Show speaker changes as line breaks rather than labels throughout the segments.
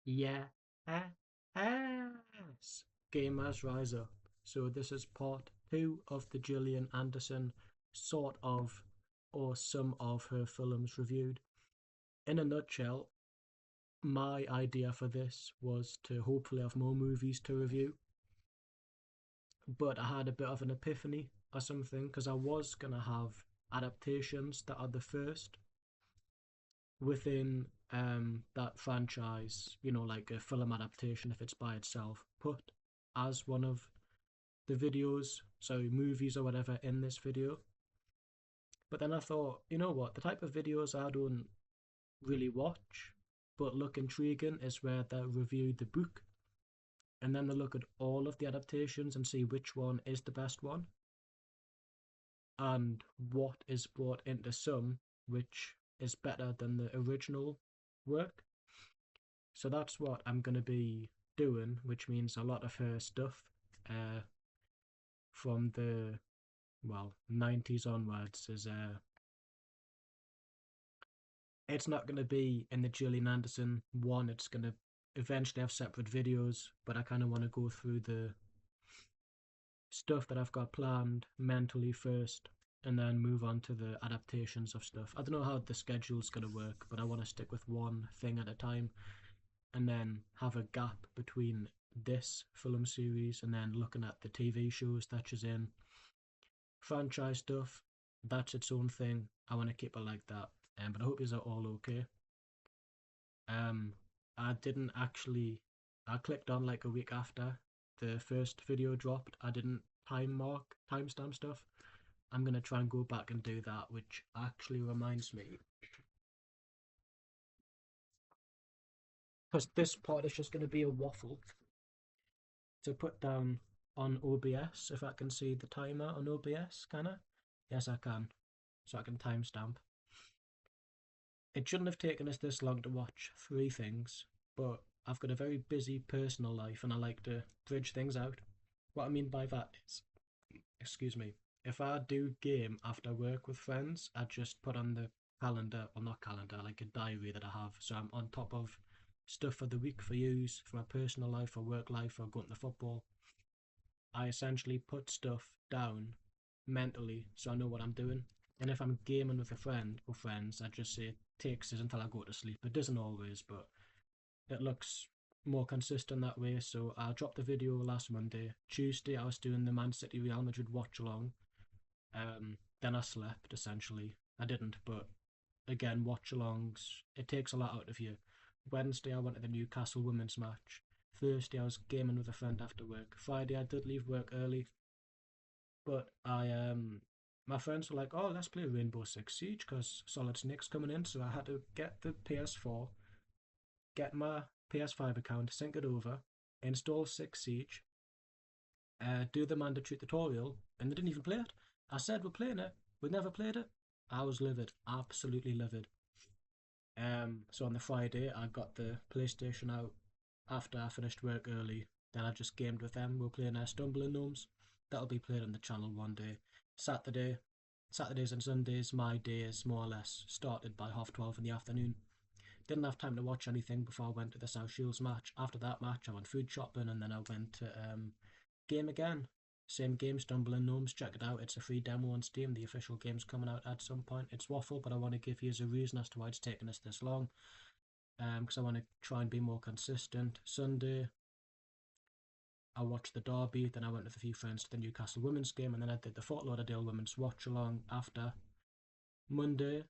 Yeah. Yes. Gamers Rise Up. So this is part two of the Gillian Anderson sort of or some of her films reviewed. In a nutshell, my idea for this was to hopefully have more movies to review, but I had a bit of an epiphany or something because I was gonna have adaptations that are the first within that franchise, like a film adaptation if it's by itself, put as one of the videos, so movies or whatever, in this video. But then I thought, you know what, the type of videos I don't really watch but look intriguing is where they review the book and then they look at all of the adaptations and see which one is the best one and what is brought into some which is better than the original work. So that's what I'm going to be doing, which means a lot of her stuff uh, from the, well, 90's onwards is it's not going to be in the Gillian Anderson one. It's going to eventually have separate videos, but I kind of want to go through the stuff that I've got planned mentally first and then move on to the adaptations of stuff. I don't know how the schedule's going to work, but I want to stick with one thing at a time and then have a gap between this film series and then looking at the TV shows that she's in. Franchise stuff, that's its own thing. I want to keep it like that. But I hope you are all okay. Um, I didn't actually. I clicked on like a week after the first video dropped. I didn't timestamp stuff. I'm gonna try and go back and do that, which actually reminds me, because this part is just gonna be a waffle to put down on OBS. If I can see the timer on OBS, can I? Yes, I can. So I can timestamp. It shouldn't have taken us this long to watch three things, but I've got a very busy personal life and I like to bridge things out. What I mean by that is, excuse me, if I do game after work with friends, I just put on the calendar, well, not calendar, like a diary that I have. So I'm on top of stuff for the week for use, for my personal life, or work life, or going to football. I essentially put stuff down mentally so I know what I'm doing. And if I'm gaming with a friend or friends, I just say takes us until I go to sleep. It doesn't always, but it looks more consistent that way. So I dropped the video last Monday. Tuesday, I was doing the Man City Real Madrid watch along. Then I slept essentially. I didn't, but again, watch alongs, it takes a lot out of you. Wednesday, I went to the Newcastle women's match. Thursday, I was gaming with a friend after work. Friday, I did leave work early, but my friends were like, "Oh, let's play Rainbow Six Siege because Solid Snake's coming in." So I had to get the PS4, get my PS5 account, sync it over, install Six Siege, do the mandatory tutorial, and they didn't even play it. I said we're playing it. We never played it. I was livid, absolutely livid. So on the Friday, I got the PlayStation out after I finished work early. Then I just gamed with them. We're playing Stumbling Gnomes. That'll be played on the channel one day. Saturdays and Sundays, my day is more or less started by 12:30 in the afternoon. Didn't have time to watch anything before I went to the South Shields match. After that match, I went food shopping and then I went to game again. Same game, Stumbling Gnomes. Check it out. It's a free demo on Steam. The official game's coming out at some point. It's waffle, but I want to give you a reason as to why it's taken us this long. Because I want to try and be more consistent. Sunday, I watched the derby. Then I went with a few friends to the Newcastle women's game, and then I did the Fort Lauderdale women's watch along after. Monday,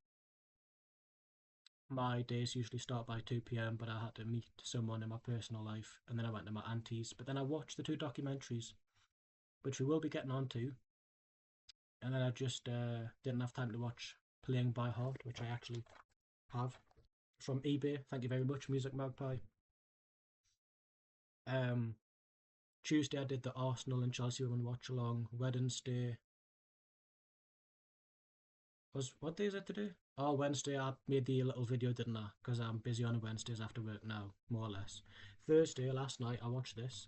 my days usually start by 2 p.m., but I had to meet someone in my personal life, and then I went to my auntie's. But then I watched the two documentaries, which we will be getting onto, and then I just didn't have time to watch Playing by Heart, which I actually have from eBay. Thank you very much, Music Magpie. Um, Tuesday I did the Arsenal and Chelsea women watch along. Wednesday was what day is it today? Oh, Wednesday I made the little video, didn't I? Because I'm busy on Wednesdays after work now, more or less. Thursday last night I watched this.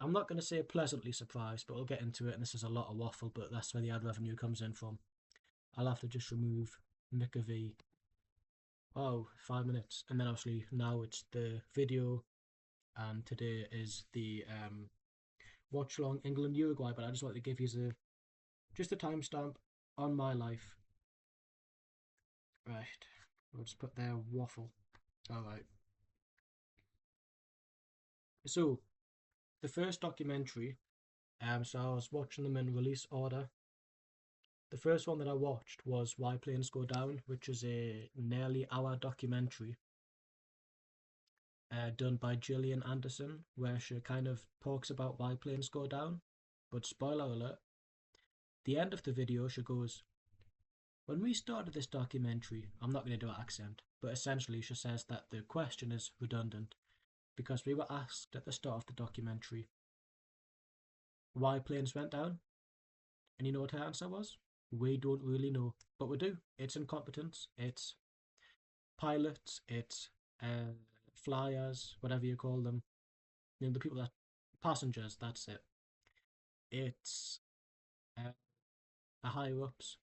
I'm not going to say pleasantly surprised, but we'll get into it. And this is a lot of waffle, but that's where the ad revenue comes in from. I'll have to just remove Mika V. oh, 5 minutes. And then obviously now it's the video, and today is the watch along England Uruguay. But I just want to give you just a timestamp on my life. Right, we'll just put there waffle. All right. So the first documentary, so I was watching them in release order. The first one that I watched was Why Planes Go Down, which is a nearly hour documentary done by Gillian Anderson, where she kind of talks about why planes go down. But spoiler alert, the end of the video, she goes, when we started this documentary, I'm not going to do an accent, but essentially she says that the question is redundant because we were asked at the start of the documentary why planes went down, and you know what her answer was? We don't really know, but we do. It's incompetence, it's pilots, it's flyers, whatever you call them. You know, the people that passengers. That's it. It's uh, the higher ups.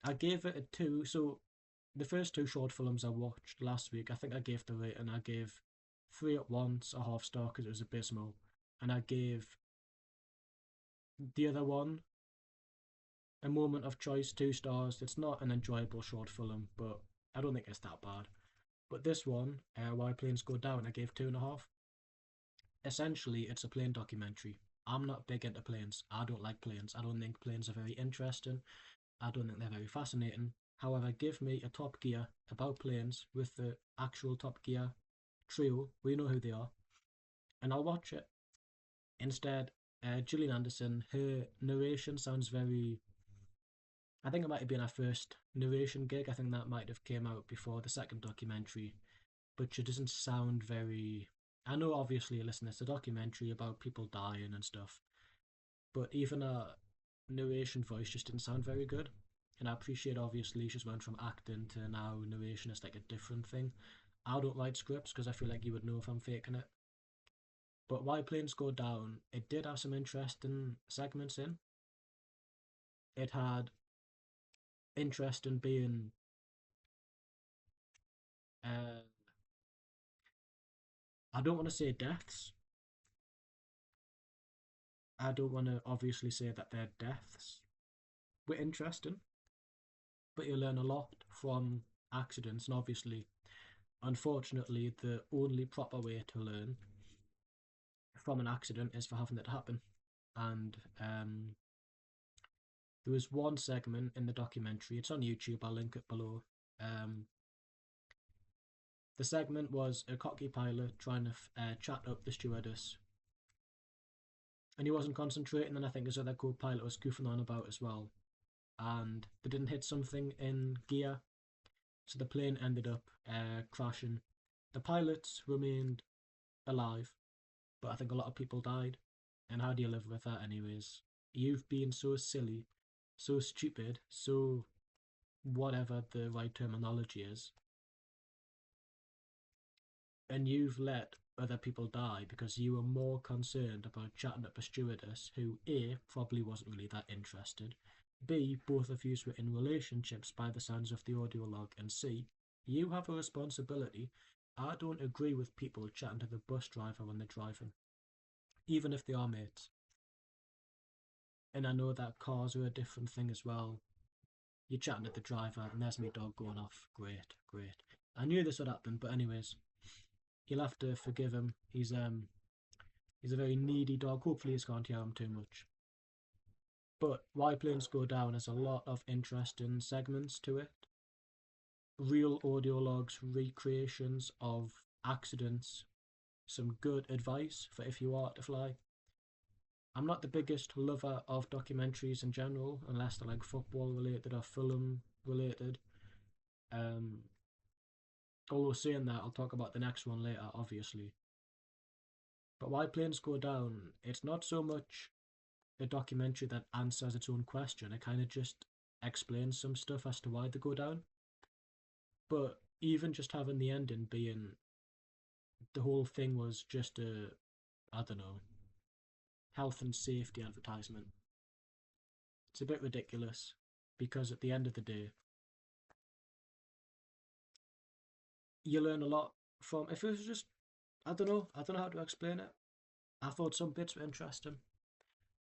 I gave it a two. So the first two short films I watched last week, I think I gave the rating. I gave Three at Once a half star because it was abysmal, and I gave the other one A Moment of Choice 2 stars. It's not an enjoyable short film, but I don't think it's that bad. But this one, Why Planes Go Down, I gave 2.5. Essentially, it's a plane documentary. I'm not big into planes. I don't like planes. I don't think planes are very interesting. I don't think they're very fascinating. However, give me a Top Gear about planes with the actual Top Gear trio. We know who they are, and I'll watch it. Instead, Gillian Anderson, her narration sounds very. I think it might have been her first narration gig. I think that might have came out before the second documentary, but she doesn't sound very. I know, obviously, listen, it's a documentary about people dying and stuff, but even her narration voice just didn't sound very good. And I appreciate, obviously, she's went from acting to now narration is like a different thing. I don't write scripts because I feel like you would know if I'm faking it. But Why Planes Go Down, it did have some interesting segments in. It had interest in being uh, I don't want to say deaths. I don't want to obviously say that they're deaths. But interesting. But you learn a lot from accidents, and obviously, unfortunately, the only proper way to learn from an accident is for having it happen. And there was one segment in the documentary, it's on YouTube, I'll link it below. Um, the segment was a cocky pilot trying to chat up the stewardess, and he wasn't concentrating, and I think his other co pilot was goofing on about as well. And they didn't hit something in gear, so the plane ended up crashing. The pilots remained alive, but I think a lot of people died. And how do you live with that, anyways? You've been so silly, so stupid, so whatever the right terminology is, and you've let other people die because you were more concerned about chatting up a stewardess who A, probably wasn't really that interested, B, both of you were in relationships by the sounds of the audio log, and C, you have a responsibility. I don't agree with people chatting to the bus driver when they're driving, even if they are mates. And I know that cars are a different thing as well. You're chatting to the driver, and there's my dog going off. Great, great. I knew this would happen, but anyways, you'll have to forgive him. He's a very needy dog. Hopefully, he's can't hear him too much. But Why Planes Go Down has a lot of interesting segments to it. Real audio logs, recreations of accidents, some good advice for if you are to fly. I'm not the biggest lover of documentaries in general, unless they're like football related or film related. Um, Although saying that, I'll talk about the next one later, obviously. But Why Planes Go Down, it's not so much a documentary that answers its own question. It kind of just explains some stuff as to why they go down. But even just having the ending being the whole thing was just a, I don't know, health and safety advertisement. It's a bit ridiculous because at the end of the day, you learn a lot from. If it was just, I don't know how to explain it. I thought some bits were interesting.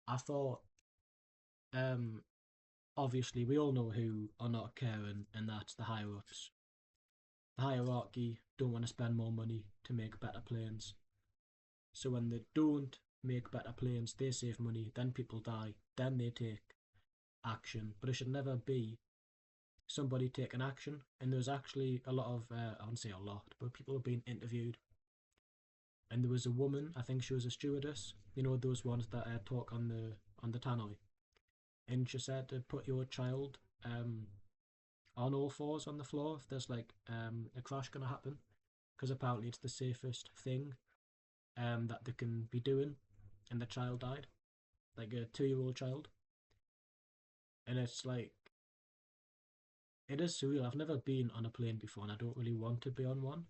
I thought, um, obviously we all know who are not caring, and that's the higher ups. The hierarchy don't want to spend more money to make better planes. So when they don't make better planes, they save money. Then people die. Then they take action. But it should never be somebody taking action. And there's actually a lot of, I wouldn't say a lot, but people have been interviewed. And there was a woman, I think she was a stewardess. You know those ones that talk on the tannoy. And she said to put your child on all fours on the floor if there's like a crash gonna happen, because apparently it's the safest thing that they can be doing. And the child died, like a 2-year-old child, and it's like it is surreal. I've never been on a plane before, and I don't really want to be on one.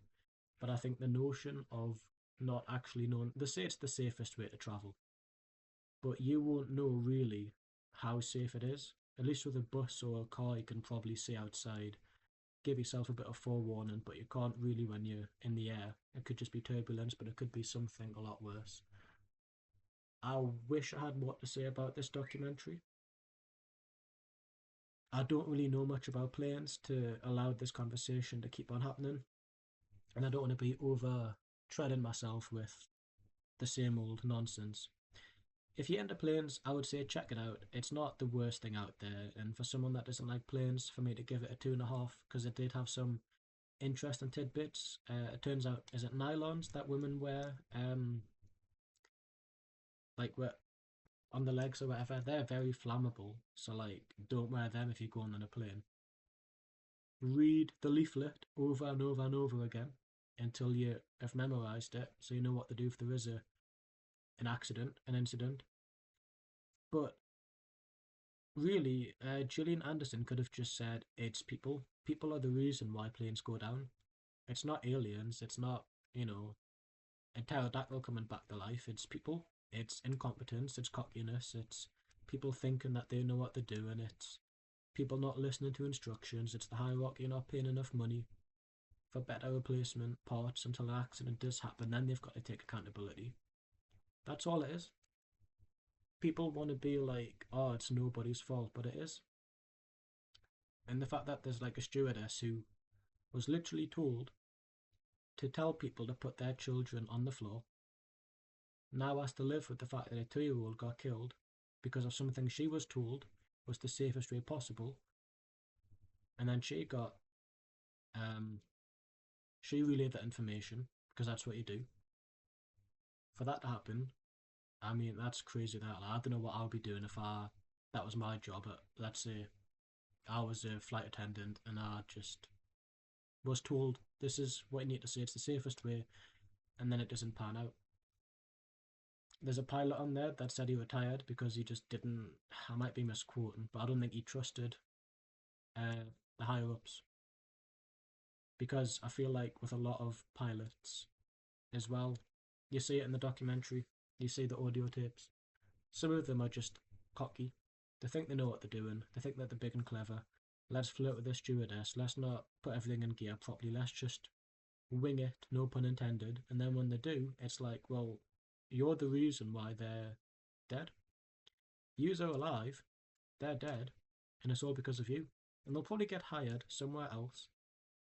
But I think the notion of not actually knowing, they say it's the safest way to travel, but you won't know really how safe it is. At least with a bus or a car, you can probably see outside, give yourself a bit of forewarning, but you can't really when you're in the air. It could just be turbulence, but it could be something a lot worse. I wish I had more to say about this documentary. I don't really know much about planes to allow this conversation to keep on happening, and I don't want to be over treading myself with the same old nonsense. If you're into planes, I would say check it out. It's not the worst thing out there, and for someone that doesn't like planes, for me to give it a 2.5, because it did have some interesting tidbits. It turns out, is it nylons that women wear, like on the legs or whatever? They're very flammable, so like don't wear them if you're going on a plane. Read the leaflet over and over and over again until you have memorized it, so you know what to do if there is an accident, an incident. But really, Gillian Anderson could have just said it's people. People are the reason why planes go down. It's not aliens. It's not, you know, a pterodactyl coming back to life. It's people. It's incompetence. It's cockiness. It's people thinking that they know what they're doing. It's people not listening to instructions. It's the hierarchy not paying enough money for better replacement parts until an accident does happen. Then they've got to take accountability. That's all it is. People want to be like, oh, it's nobody's fault, but it is. And the fact that there's like a stewardess who was literally told to tell people to put their children on the floor now has to live with the fact that a 2-year-old got killed because of something she was told was the safest way possible, and then um she relayed that information because that's what you do. For that to happen, I mean that's crazy. That I don't know what I'll be doing if I that was my job. But let's say I was a flight attendant and I just was told this is what you need to say. It's the safest way, and then it doesn't pan out. There's a pilot on there that said he retired because he just didn't. I might be misquoting, but I don't think he trusted uh, the higher ups, because I feel like with a lot of pilots as well, you see it in the documentary, you see the audio tapes. Some of them are just cocky. They think they know what they're doing. They think that they're big and clever. Let's flirt with the stewardess. Let's not put everything in gear properly. Let's just wing it, no pun intended. And then when they do, it's like, well, you're the reason why they're dead. Yous are alive, they're dead, and it's all because of you. And they'll probably get hired somewhere else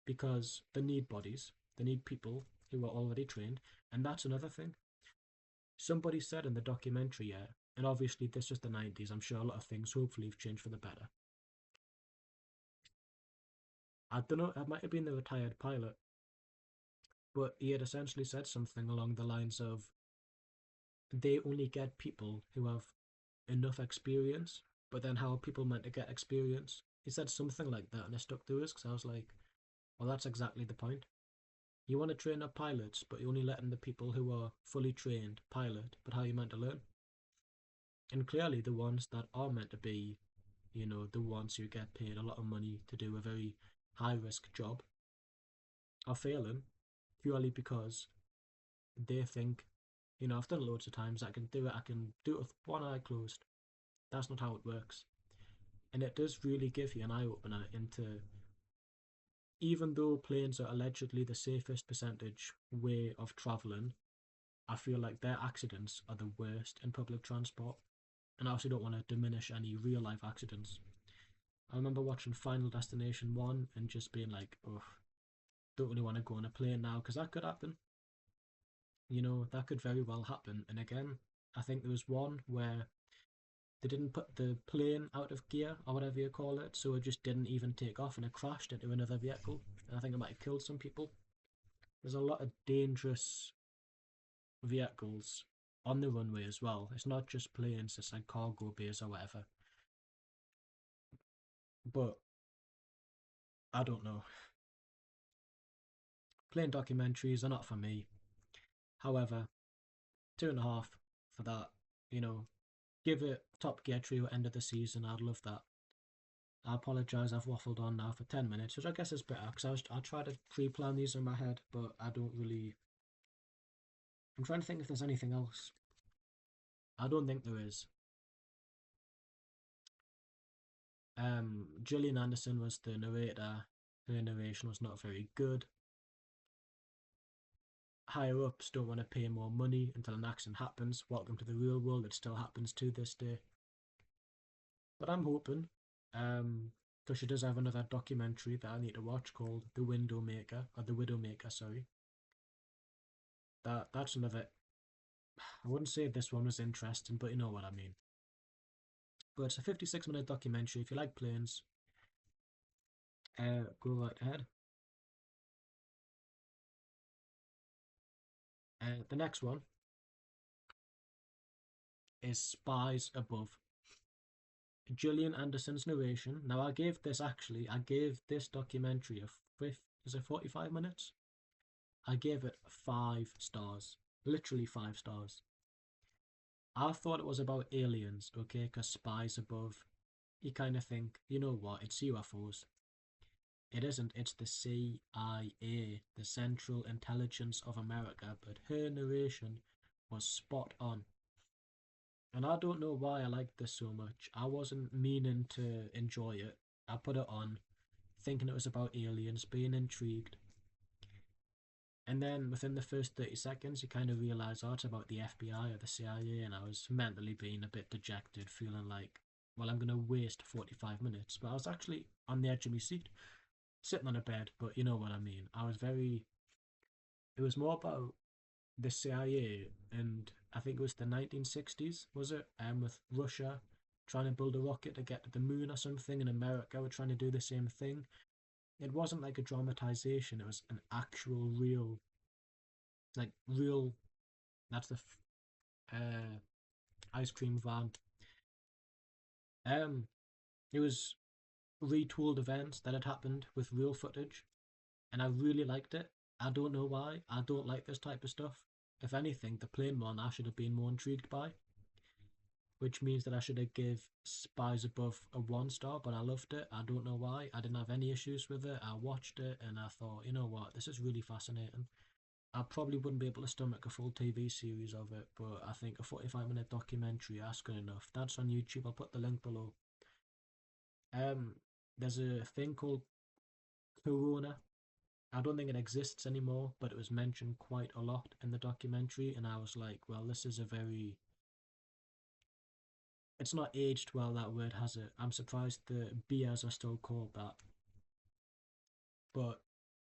because they need bodies, they need people who are already trained. And that's another thing. Somebody said in the documentary, yeah, and obviously this was the 90s, I'm sure a lot of things hopefully have changed for the better. I don't know, it might have been the retired pilot, but he had essentially said something along the lines of they only get people who have enough experience, but then how are people meant to get experience? He said something like that, and I stuck to it because I was like, well, that's exactly the point. You want to train up pilots, but you're only letting the people who are fully trained pilot, but how are you meant to learn? And clearly, the ones that are meant to be, the ones who get paid a lot of money to do a very high risk job are failing purely because they think, I've done it loads of times, I can do it with one eye closed. That's not how it works. And it does really give you an eye opener into even though planes are allegedly the safest percentage way of travelling, I feel like their accidents are the worst in public transport. And I also don't want to diminish any real life accidents. I remember watching Final Destination 1 and just being like, oh, don't really want to go on a plane now because that could happen. That could very well happen. And again, I think there was one where they didn't put the plane out of gear or whatever you call it, so it just didn't even take off and it crashed into another vehicle. And I think it might have killed some people. There's a lot of dangerous vehicles on the runway as well. It's not just planes, it's like cargo bays or whatever. But I don't know. Plane documentaries are not for me. However, 2.5 for that, you know, give it Top Gear Trio end of the season. I'd love that. I apologise, I've waffled on now for 10 minutes, which I guess is better because I try to pre plan these in my head, but I don't really. I'm trying to think if there's anything else. I don't think there is. Gillian Anderson was the narrator. Her narration was not very good. Higher ups don't want to pay more money until an accident happens. Welcome to the real world, it still happens to this day. But I'm hoping, because she does have another documentary that I need to watch called The Window Maker, or The Widowmaker, sorry. That's another. I wouldn't say this one was interesting, but you know what I mean. But it's a 56-minute documentary. If you like planes, go right ahead. The next one is Spies Above. Gillian Anderson's narration. Now I gave this documentary a fifth. Is it 45 minutes? I gave it 5 stars. Literally 5 stars. I thought it was about aliens, okay, because spies above. You kind of think, you know what, it's UFOs. It isn't, it's the CIA, the Central Intelligence of America, but her narration was spot on. And I don't know why I liked this so much. I wasn't meaning to enjoy it. I put it on, thinking it was about aliens, being intrigued. And then within the first 30 seconds, you kind of realise, oh, it's about the FBI or the CIA, and I was mentally being a bit dejected, feeling like, well, I'm going to waste 45 minutes. But I was actually on the edge of my seat, sitting on a bed, but you know what I mean. It was more about the CIA, and I think it was the 1960s, was it? With Russia trying to build a rocket to get to the moon or something, and America were trying to do the same thing. It wasn't like a dramatization, it was an actual, real, like, real. That's the ice cream van. It was retooled events that had happened with real footage, and I really liked it. I don't know why. I don't like this type of stuff. If anything, the plain one I should have been more intrigued by, which means that I should have give Spies Above a 1 star, but I loved it. I don't know why. I didn't have any issues with it. I watched it and I thought, you know what, this is really fascinating. I probably wouldn't be able to stomach a full TV series of it, but I think a 45-minute documentary, that's good enough. That's on YouTube. I'll put the link below. Um, there's a thing called Corona. I don't think it exists anymore, but it was mentioned quite a lot in the documentary, and I was like, well, this is a very. It's not aged well, that word, has it? I'm surprised the beers are still called that. But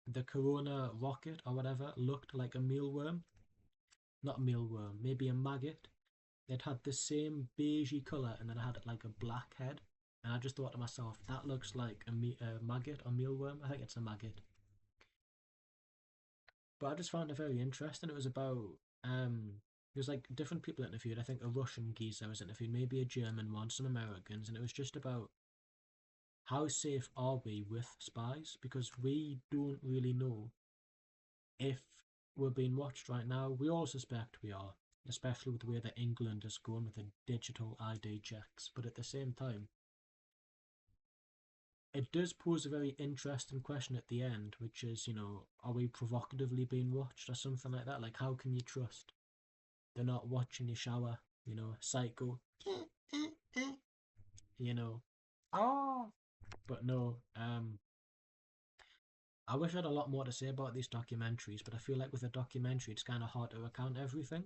the Corona rocket or whatever looked like a mealworm. Not a mealworm, maybe a maggot. It had the same beigey colour and then it had like a black head. And I just thought to myself, that looks like a maggot or mealworm. I think it's a maggot. But I just found it very interesting. It was like different people interviewed. I think a Russian geezer was interviewed, maybe a German one, some Americans, and it was just about how safe are we with spies, because we don't really know if we're being watched right now. We all suspect we are, especially with the way that England is going with the digital ID checks. But at the same time, it does pose a very interesting question at the end, which is, are we provocatively being watched or something like that? Like, how can you trust they're not watching you shower? Psycho, you know. Oh, but no. I wish I had a lot more to say about these documentaries, but I feel like with a documentary, it's kind of hard to recount everything.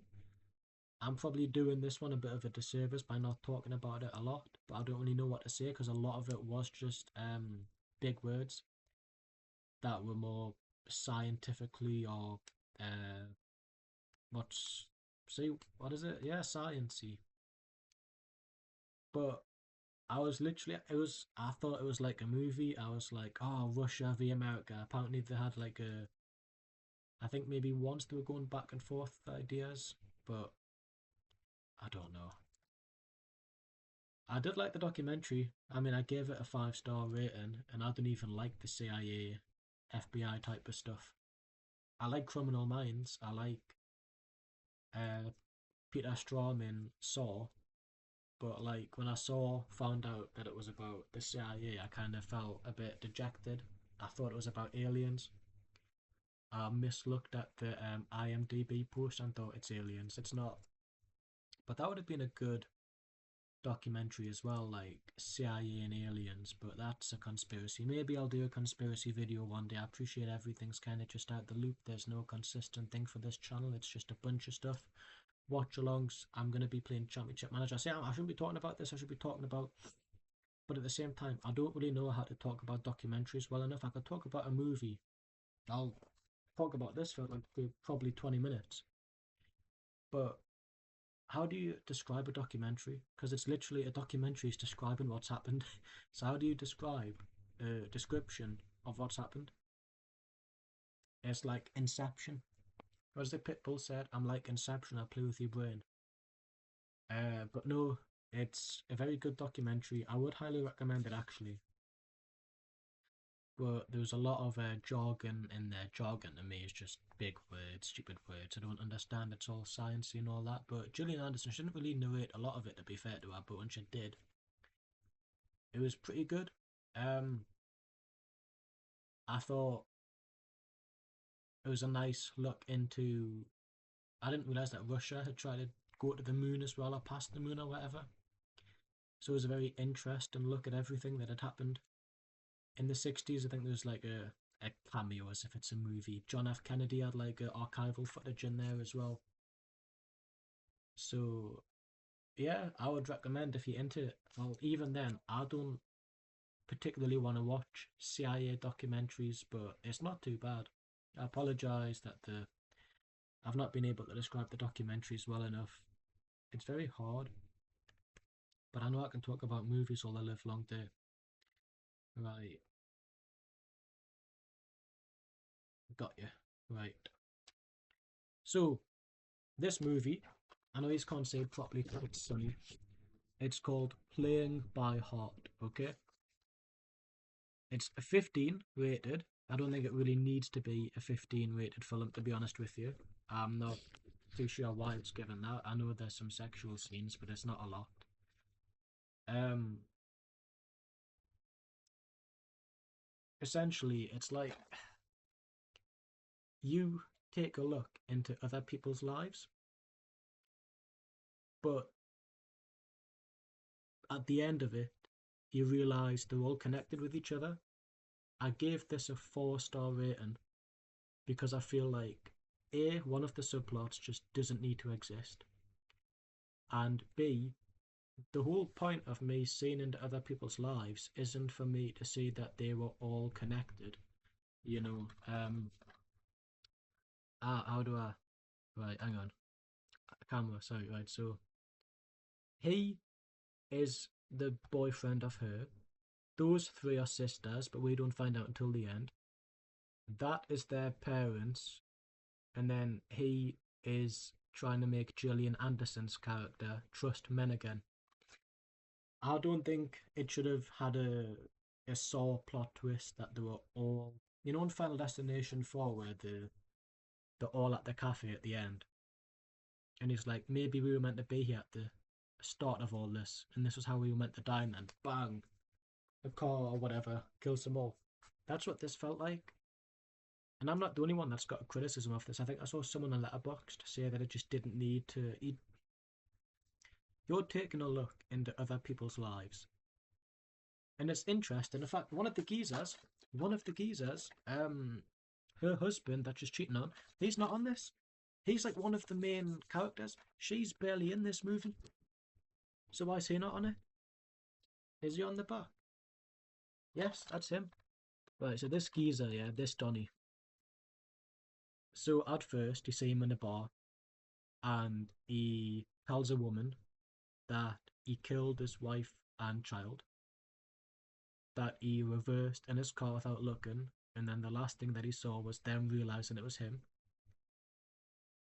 I'm probably doing this one a bit of a disservice by not talking about it a lot, but I don't really know what to say because a lot of it was just big words that were more scientifically or uh, what's see what is it? Yeah, sciencey. But I was literally I thought it was like a movie. I was like, oh, Russia v America. Apparently they had like a I think maybe once they were going back and forth ideas, but I don't know. I did like the documentary. I mean, I gave it a 5-star rating, and I don't even like the CIA, FBI type of stuff. I like Criminal Minds. I like Pt.2 in Saw, but like when found out that it was about the CIA, I kind of felt a bit dejected. I thought it was about aliens. I mislooked at the IMDb post and thought it's aliens. It's not. But that would have been a good documentary as well, like CIA and aliens, but that's a conspiracy. Maybe I'll do a conspiracy video one day. I appreciate everything's kind of just out the loop. There's no consistent thing for this channel, it's just a bunch of stuff. Watch alongs. I'm going to be playing Championship Manager. I shouldn't be talking about this, I should be talking about. But at the same time, I don't really know how to talk about documentaries well enough. I could talk about a movie. I'll talk about this for like probably 20 minutes. But how do you describe a documentary? Because it's literally a documentary is describing what's happened. So how do you describe a description of what's happened? It's like Inception. As the Pitbull said, I'm like Inception, I play with your brain. But no, it's a very good documentary. I would highly recommend it actually. But there's a lot of jargon in there. Jargon to me is just big words, stupid words. I don't understand. It's all sciencey and all that. But Gillian Anderson shouldn't really narrate a lot of it, to be fair to her. But when she did, it was pretty good. Um, I thought it was a nice look into. I didn't realize that Russia had tried to go to the moon as well, or past the moon, or whatever. So it was a very interesting look at everything that had happened in the 60s. I think there was like a cameo as if it's a movie. John F. Kennedy had like archival footage in there as well. So yeah, I would recommend if you're into it. Well, even then, I don't particularly want to watch CIA documentaries, but it's not too bad. I apologise that I've not been able to describe the documentaries well enough. It's very hard, but I know I can talk about movies all the live long day. Right, got you. Right. So this movie, I know you can't say it properly because it's sunny. It's called Playing by Heart. Okay, it's a 15 rated. I don't think it really needs to be a 15 rated film, to be honest with you. I'm not too sure why it's given that. I know there's some sexual scenes, but it's not a lot. Um, Essentially, it's like you take a look into other people's lives, but at the end of it, you realize they're all connected with each other. I gave this a 4-star rating because I feel like A, one of the subplots just doesn't need to exist, and B, the whole point of me seeing into other people's lives isn't for me to see that they were all connected. You know, how do I? Right, hang on. Camera, sorry, right. So he is the boyfriend of her. Those three are sisters, but we don't find out until the end. That is their parents, and then he is trying to make Gillian Anderson's character trust men again. I don't think it should have had a Saw plot twist that they were all, in Final Destination 4 where they're all at the cafe at the end, and he's like, maybe we were meant to be here at the start of all this, and this was how we were meant to die, and then bang, a car or whatever kills them all. That's what this felt like. And I'm not the only one that's got a criticism of this. I think I saw someone on Letterboxd say that it just didn't need to. You're taking a look into other people's lives, And it's interesting. In fact, one of the geezers, her husband that she's cheating on, he's not on this. He's like one of the main characters. She's barely in this movie. So why is he not on it? Is he on the back? Yes, that's him. Right, so this geezer, yeah, this Donny. So at first, you see him in a bar, and he tells a woman that he killed his wife and child, that he reversed in his car without looking, and then the last thing that he saw was them realizing it was him.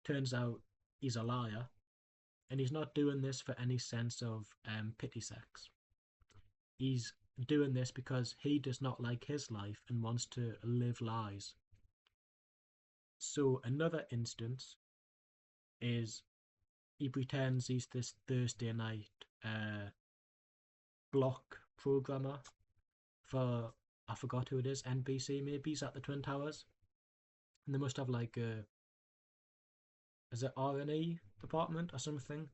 Turns out he's a liar, and he's not doing this for any sense of pity sex. He's doing this because he does not like his life and wants to live lies. So another instance is he pretends he's this Thursday night block programmer for, I forgot who it is, NBC maybe. He's at the Twin Towers, and they must have like a, is it R&E department or something?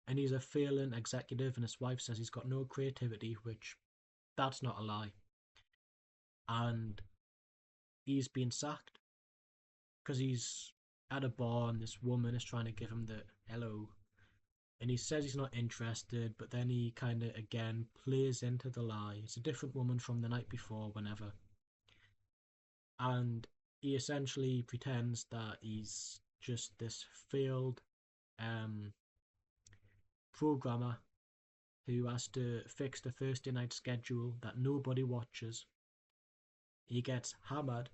And he's a failing executive, and his wife says he's got no creativity, which that's not a lie. And he's been sacked because he's at a bar and this woman is trying to give him the hello, and he says he's not interested, but then he kind of again plays into the lie. It's a different woman from the night before, whenever. And he essentially pretends that he's just this failed um, programmer who has to fix the Thursday night schedule that nobody watches. He gets hammered,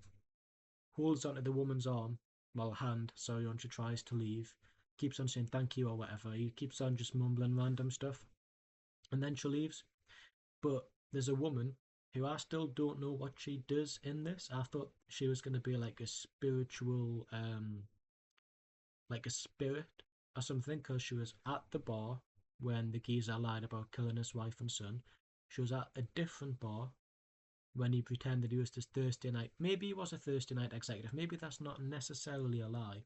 holds onto the woman's arm, well, hand, sorry, when she tries to leave, keeps on saying thank you or whatever. He keeps on just mumbling random stuff, and then she leaves. But there's a woman who I still don't know what she does in this. I thought she was going to be like a spiritual, like a spirit or something, because she was at the bar when the geezer lied about killing his wife and son. She was at a different bar when he pretended he was this Thursday night. Maybe he was a Thursday night executive. Maybe that's not necessarily a lie.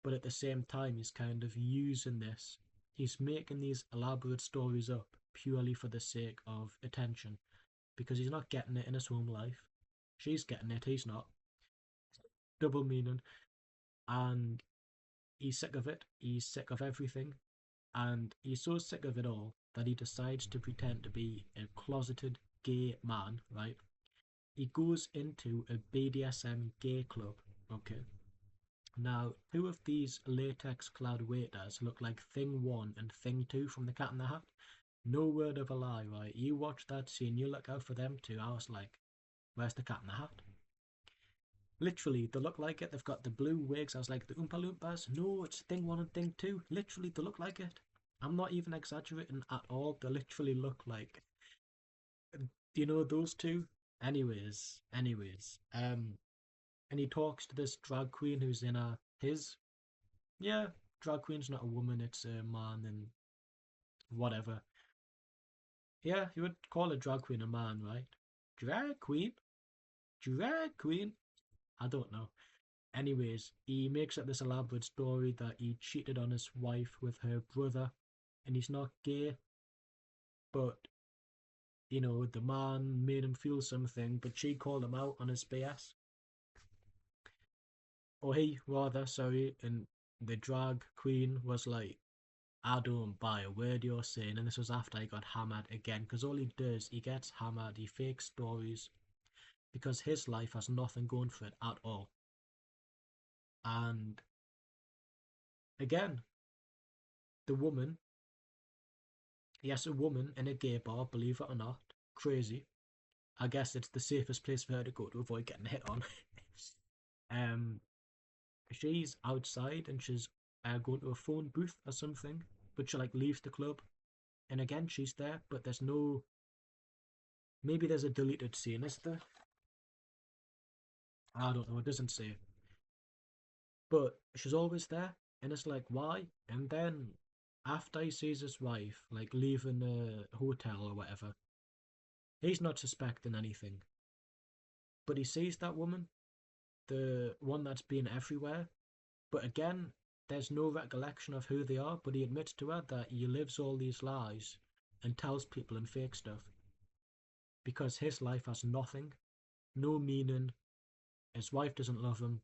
But at the same time, he's kind of using this. He's making these elaborate stories up purely for the sake of attention, because he's not getting it in his home life. She's getting it, he's not. Double meaning. And he's sick of it. He's sick of everything. And he's so sick of it all that he decides to pretend to be a closeted gay man, right? He goes into a BDSM gay club, okay? Now, two of these latex clad waiters look like Thing 1 and Thing 2 from The Cat in the Hat. No word of a lie, right? You watch that scene, you look out for them too. I was like, where's the Cat in the Hat? Literally, they look like it. They've got the blue wigs. I was like, the Oompa Loompas? No, it's Thing 1 and Thing 2. Literally, they look like it. I'm not even exaggerating at all. They literally look like, you know, those two? Anyways, and he talks to this drag queen who's in yeah, drag queen's not a woman, it's a man, and whatever. Yeah, you would call a drag queen a man, right? Drag queen? Drag queen? I don't know. Anyways, he makes up this elaborate story that he cheated on his wife with her brother, and he's not gay, but the man made him feel something, but she called him out on his BS. Or he, rather, sorry, and the drag queen was like, I don't buy a word you're saying. And this was after he got hammered again, because all he does, he gets hammered, he fakes stories, because his life has nothing going for it at all. And again, the woman, yes, a woman in a gay bar, believe it or not, crazy. I guess it's the safest place for her to go to avoid getting hit on. um, she's outside and she's going to a phone booth or something, but she like leaves the club, and again she's there, but there's no. Maybe there's a deleted scene, is there? I don't know. It doesn't say, but she's always there, and it's like why? And then after he sees his wife like leaving the hotel or whatever, he's not suspecting anything, but he sees that woman, the one that's been everywhere. But again, there's no recollection of who they are, but he admits to her that he lives all these lies and tells people and fake stuff. because his life has nothing, no meaning. His wife doesn't love him,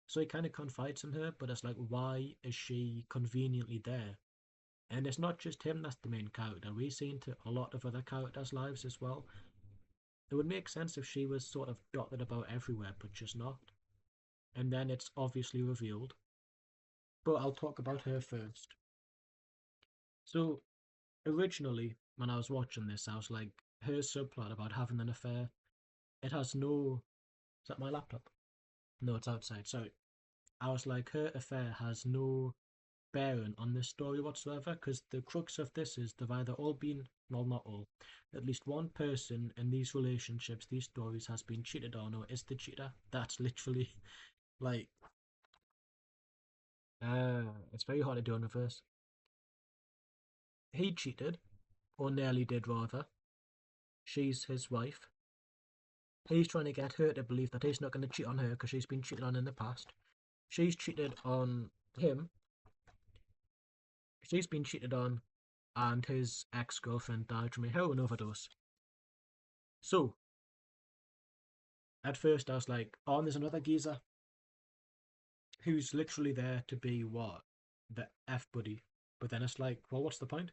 so he kind of confides in her. But it's like, why is she conveniently there? And it's not just him that's the main character. We see into a lot of other characters' lives as well. It would make sense if she was sort of dotted about everywhere, but just not. And then it's obviously revealed. But I'll talk about her first. So, originally, when I was watching this, I was like, her subplot about having an affair, it has no. Is that my laptop? No, it's outside. Sorry. I was like, her affair has no bearing on this story whatsoever, because the crux of this is they've either all been, well, not all, at least one person in these relationships, these stories, has been cheated on or is the cheater. That's literally like, it's very hard to do in reverse. He cheated, or nearly did rather. She's his wife. He's trying to get her to believe that he's not going to cheat on her because she's been cheated on in the past. She's cheated on him. She's been cheated on, and his ex-girlfriend died from a heroin overdose. So, at first I was like, oh, and there's another geezer who's literally there to be what? The F buddy. But then it's like, well, what's the point?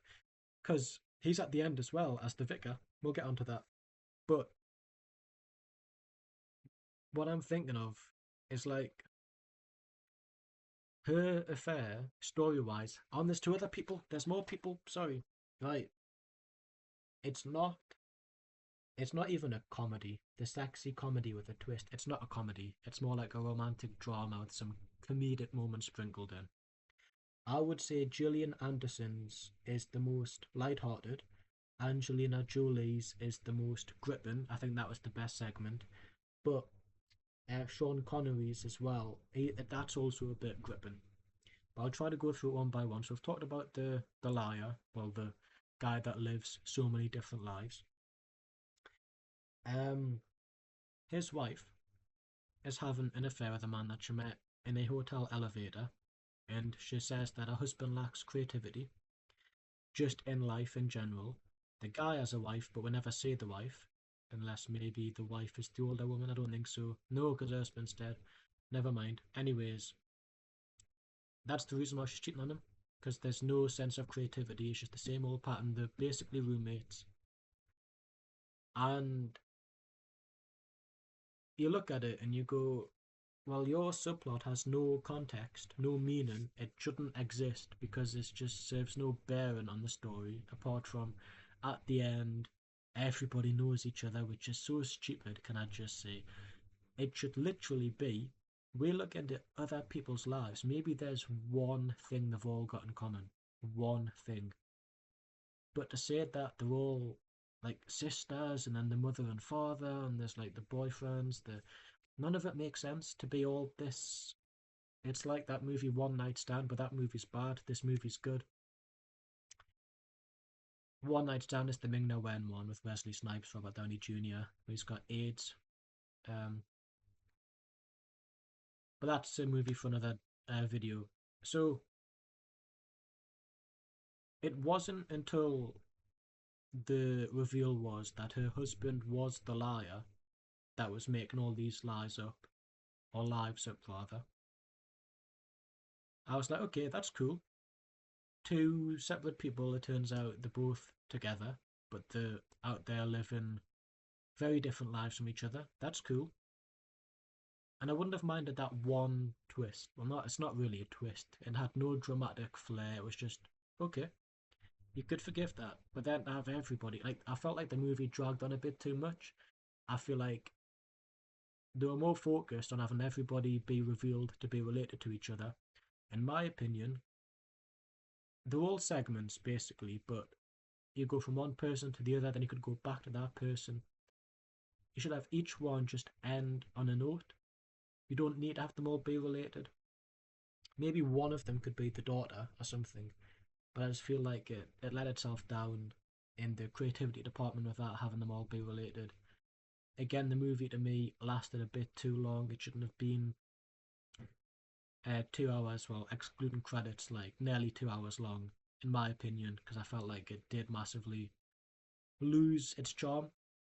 Because he's at the end as well as the vicar. We'll get onto that. But what I'm thinking of is like her affair, story wise, and there's two other people. There's more people, sorry. Right. It's not it's not even a comedy. The sexy comedy with a twist. It's not a comedy. It's more like a romantic drama with some comedic moments sprinkled in. I would say Gillian Anderson's is the most light-hearted. Angelina Jolie's is the most gripping. I think that was the best segment. But Sean Connery's as well. That's also a bit gripping. But I'll try to go through it one by one. So we've talked about the liar, well, the guy that lives so many different lives. Um, his wife is having an affair with a man that she met in a hotel elevator, and she says that her husband lacks creativity, just in life in general. The guy has a wife, but we never see the wife, unless maybe the wife is the older woman. I don't think so. No, because her husband's dead. Never mind. Anyways, that's the reason why she's cheating on him, because there's no sense of creativity. It's just the same old pattern. They're basically roommates. And you look at it and you go, well, your subplot has no context, no meaning. It shouldn't exist because it just serves no bearing on the story apart from at the end, everybody knows each other, which is so stupid, can I just say? It should literally be we look into other people's lives. Maybe there's one thing they've all got in common. One thing. But to say that they're all like sisters and then the mother and father and there's like the boyfriends, the none of it makes sense to be all this. It's like that movie One Night Stand, but that movie's bad. This movie's good. One Night Stand is the Ming Na Wen one with Wesley Snipes, Robert Downey Jr., where he's got AIDS. Um, but that's a movie for another video. So it wasn't until the reveal was that her husband was the liar that was making all these lies up, or lives up rather. I was like, okay, that's cool. Two separate people, it turns out they're both together, but they're out there living very different lives from each other. That's cool. And I wouldn't have minded that one twist. Well, not it's not really a twist. It had no dramatic flair. It was just okay. You could forgive that, but then to have everybody like I felt like the movie dragged on a bit too much. I feel like they were more focused on having everybody be revealed to be related to each other. In my opinion, they're all segments basically, but you go from one person to the other, then you could go back to that person. You should have each one just end on a note. You don't need to have them all be related. Maybe one of them could be the daughter or something, but I just feel like it let itself down in the creativity department without having them all be related. Again, the movie to me lasted a bit too long. It shouldn't have been 2 hours, well, excluding credits, like nearly 2 hours long, in my opinion, because I felt like it did massively lose its charm.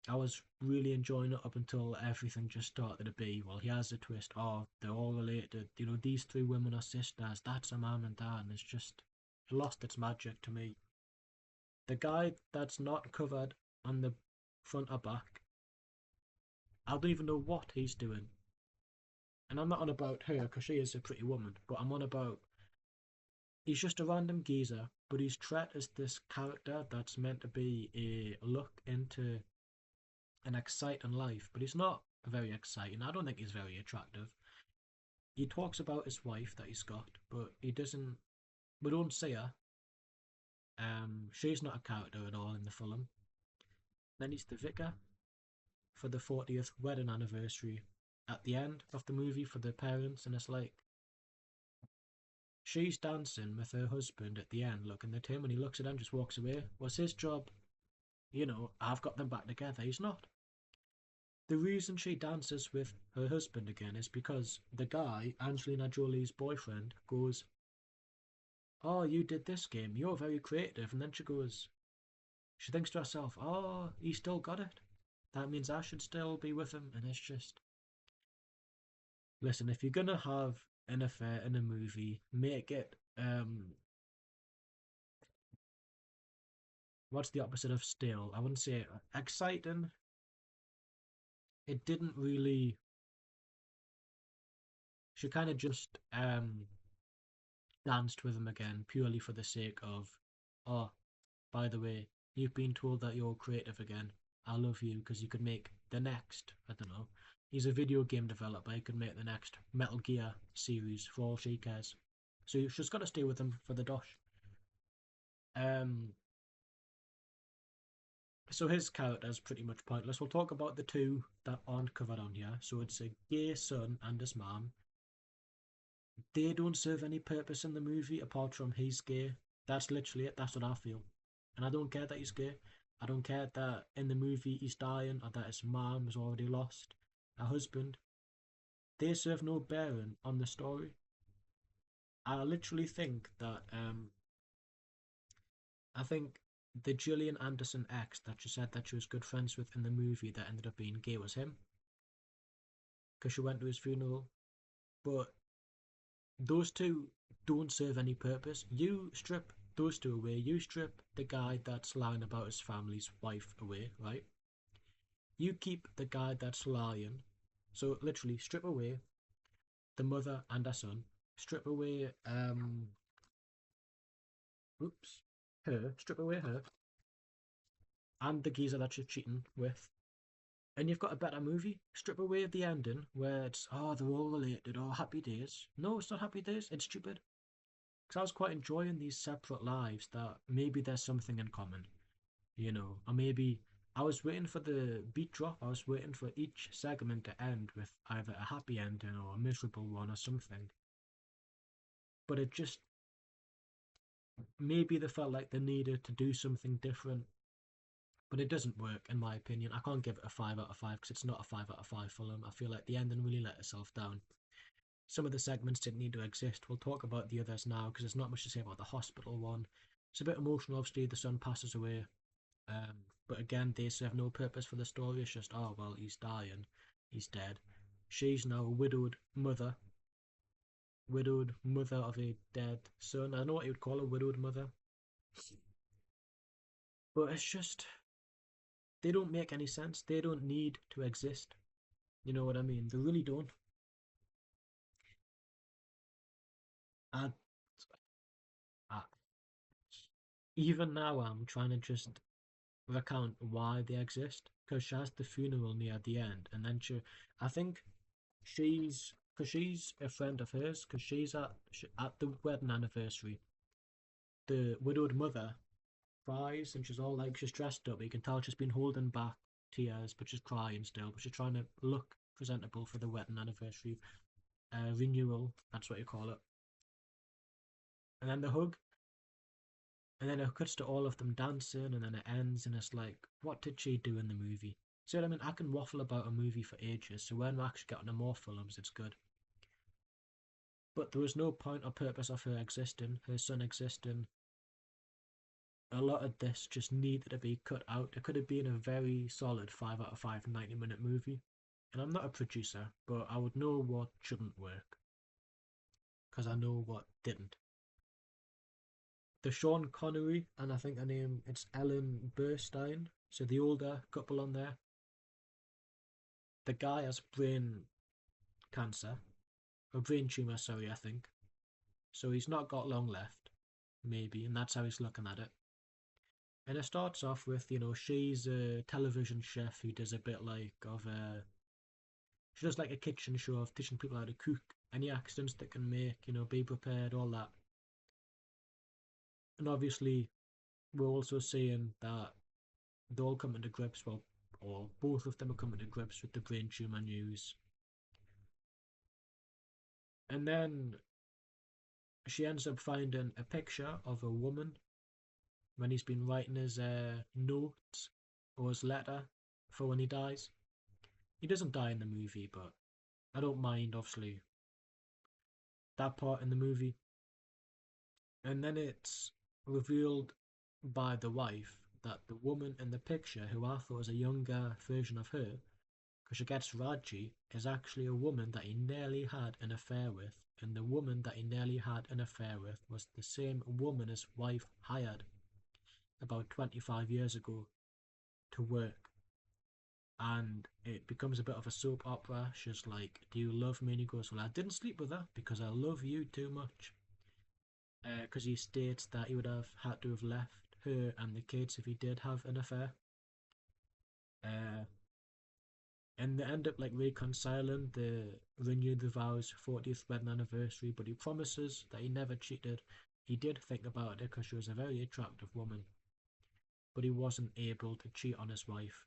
I was really enjoying it up until everything just started to be, well, here's a twist. Oh, they're all related. You know, these three women are sisters. That's a mum and dad. And it's just, it lost its magic to me. The guy that's not covered on the front or back, I don't even know what he's doing. And I'm not on about her because she is a pretty woman, but I'm on about he's just a random geezer, but he's treated as this character that's meant to be a look into an exciting life, but he's not very exciting. I don't think he's very attractive. He talks about his wife that he's got, but he doesn't. We don't see her. She's not a character at all in the film. Then he's the vicar for the 40th wedding anniversary at the end of the movie for the parents, and it's like she's dancing with her husband at the end, looking at him, and he looks at him, just walks away. Was his job, I've got them back together? He's not. The reason she dances with her husband again is because the guy, Angelina Jolie's boyfriend, goes, "Oh, you did this game. You're very creative." And then she thinks to herself, "Oh, he still got it. That means I should still be with him." And it's just, listen, if you're gonna have an affair in a movie, make it what's the opposite of still? I wouldn't say exciting. It didn't really. She kind of just danced with him again purely for the sake of, oh, by the way, you've been told that you're creative again. I love you because you could make the next. I don't know. He's a video game developer. He could make the next Metal Gear series for all she cares. So she's got to stay with him for the dosh. Um, so his character is pretty much pointless. We'll talk about the two that aren't covered on here. So it's a gay son and his mom. They don't serve any purpose in the movie apart from he's gay. That's literally it. That's what I feel. And I don't care that he's gay. I don't care that in the movie he's dying or that his mom has already lost a husband. They serve no bearing on the story. I literally think that I think the Gillian Anderson ex that she said that she was good friends with in the movie that ended up being gay was him because she went to his funeral. But those two don't serve any purpose. You strip those two away, you strip the guy that's lying about his family's wife away, right? You keep the guy that's lying. So literally strip away the mother and her son. Strip away oops her. Strip away her and the geezer that she's cheating with. And you've got a better movie. Strip away the ending where it's they're all related or happy days. No, it's not happy days, it's stupid. Because I was quite enjoying these separate lives that maybe there's something in common, or maybe I was waiting for the beat drop. I was waiting for each segment to end with either a happy ending or a miserable one or something. But it just maybe they felt like they needed to do something different, but it doesn't work in my opinion. I can't give it a 5 out of 5 because it's not a 5 out of 5 film. I feel like the ending really let itself down. Some of the segments didn't need to exist. We'll talk about the others now because there's not much to say about the hospital one. It's a bit emotional, obviously. The son passes away, but again, they serve no purpose for the story. It's just, oh well, he's dying, he's dead. She's now a widowed mother of a dead son. I don't know what you would call a widowed mother, but it's just they don't make any sense. They don't need to exist. You know what I mean? They really don't. I, I even now I'm trying to just recount why they exist because she has the funeral near the end, and then I think because she's a friend of hers because she's at the wedding anniversary. The widowed mother cries and she's all like she's dressed up. You can tell she's been holding back tears, but she's crying still. But she's trying to look presentable for the wedding anniversary renewal. That's what you call it. And then the hug, and then it cuts to all of them dancing, and then it ends, and it's like, what did she do in the movie? See what I mean? I can waffle about a movie for ages, so when we actually get into more films, it's good. But there was no point or purpose of her existing, her son existing, a lot of this just needed to be cut out. It could have been a very solid 5 out of 5 90-minute movie. And I'm not a producer, but I would know what shouldn't work, because I know what didn't. The Sean Connery, and I think her name, it's Ellen Burstyn, so the older couple on there. The guy has brain cancer, or brain tumour, sorry, I think. So he's not got long left, maybe, and that's how he's looking at it. And it starts off with, she's a television chef who does a bit like of a. She does like a kitchen show of teaching people how to cook, any accidents that can make, be prepared, all that. And obviously, we're also seeing that they're all coming to grips, well, or both of them are coming to grips with the brain tumour news. And then she ends up finding a picture of a woman when he's been writing his notes or his letter for when he dies. He doesn't die in the movie, but I don't mind, obviously, that part in the movie. And then it's revealed by the wife that the woman in the picture, who I thought was a younger version of her, because she gets Raji, is actually a woman that he nearly had an affair with. And the woman that he nearly had an affair with was the same woman his wife hired about 25 years ago to work. And it becomes a bit of a soap opera. She's like, "Do you love me?" And he goes, "Well, I didn't sleep with her because I love you too much." Because he states that he would have had to have left her and the kids if he did have an affair. Uh, and they end up like reconciling. They renew the vows 40th wedding anniversary, but he promises that he never cheated. He did think about it because she was a very attractive woman, but he wasn't able to cheat on his wife.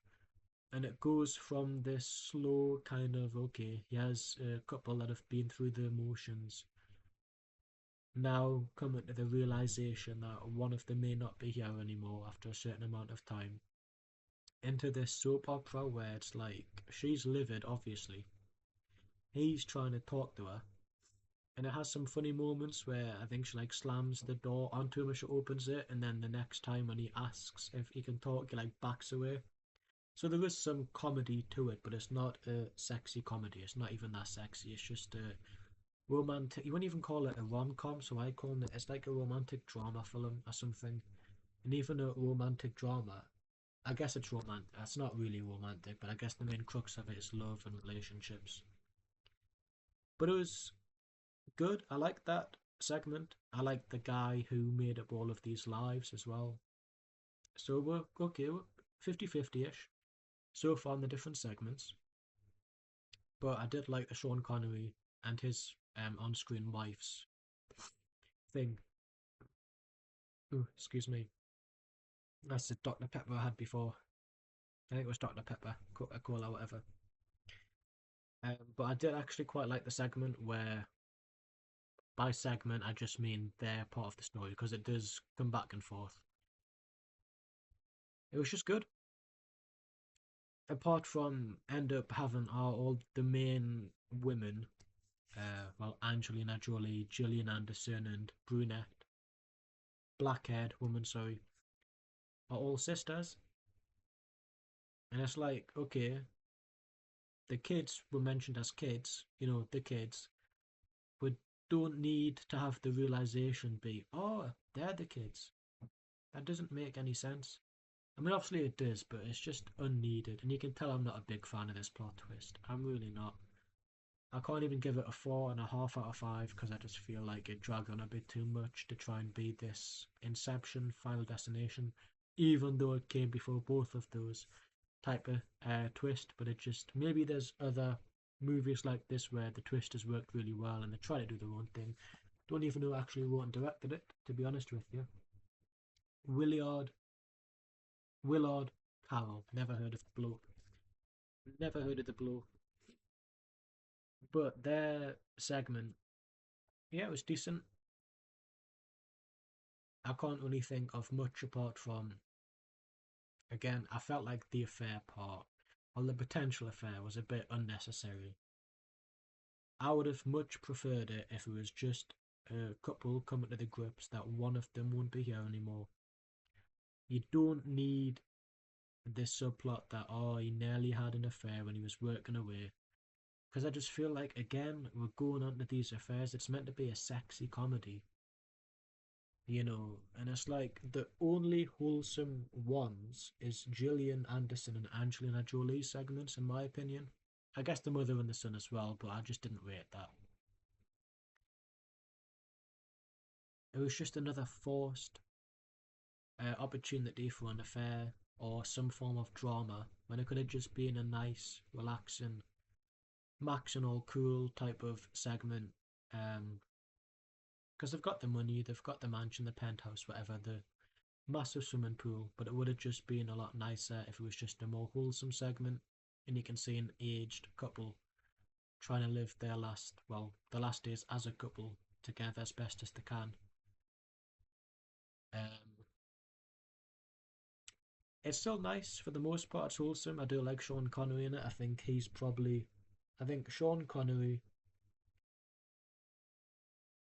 And it goes from this slow kind of, okay, he has a couple that have been through the emotions, now coming to the realization that one of them may not be here anymore after a certain amount of time, into this soap opera where it's like she's livid, obviously. He's trying to talk to her, and it has some funny moments where I think she like slams the door onto him as she opens it, and then the next time when he asks if he can talk, he like backs away. So there is some comedy to it, but it's not a sexy comedy. It's not even that sexy. It's just a romantic. You wouldn't even call it a rom com, so I call it. It's like a romantic drama film or something. And even a romantic drama, I guess it's romantic. It's not really romantic, but I guess the main crux of it is love and relationships. But it was good. I like that segment. I like the guy who made up all of these lives as well. So we're okay, we're 50-50 ish so far in the different segments. But I did like the Sean Connery and his on screen wife's thing. Ooh, excuse me. That's the Dr. Pepper I had before. I think it was Dr. Pepper, Cola, whatever. But I did actually quite like the segment where, by segment, I just mean their part of the story because it does come back and forth. It was just good. Apart from end up having all the main women, well, Angelina Jolie, Gillian Anderson, and brunette, black-haired woman, sorry, are all sisters. And it's like, okay, the kids were mentioned as kids, the kids, but don't need to have the realization be, oh, they're the kids. That doesn't make any sense. I mean, obviously it does, but it's just unneeded. And you can tell I'm not a big fan of this plot twist. I'm really not. I can't even give it a 4.5 out of 5 because I just feel like it dragged on a bit too much to try and be this Inception Final Destination, even though it came before both of those type of twist. But it just, maybe there's other movies like this where the twist has worked really well and they try to do their own thing. Don't even know actually who and directed it, to be honest with you. Willard Willard Carroll. Never heard of the bloke. Never heard of the bloke. But their segment, yeah, it was decent. I can't really think of much apart from, again, I felt like the affair part, or the potential affair, was a bit unnecessary. I would have much preferred it if it was just a couple coming to the grips that one of them won't be here anymore. You don't need this subplot that, oh, he nearly had an affair when he was working away. Because I just feel like, again, we're going on to these affairs. It's meant to be a sexy comedy, and it's like the only wholesome ones is Gillian Anderson and Angelina Jolie segments, in my opinion. I guess the mother and the son as well, but I just didn't rate that. It was just another forced opportunity for an affair or some form of drama when it could have just been a nice, relaxing, Max and all cool type of segment. Um, because they've got the money, they've got the mansion, the penthouse, whatever, the massive swimming pool, but it would have just been a lot nicer if it was just a more wholesome segment and you can see an aged couple trying to live the last days as a couple together as best as they can. Um, it's still nice for the most part. It's wholesome. I do like Sean Connery in it. I think Sean Connery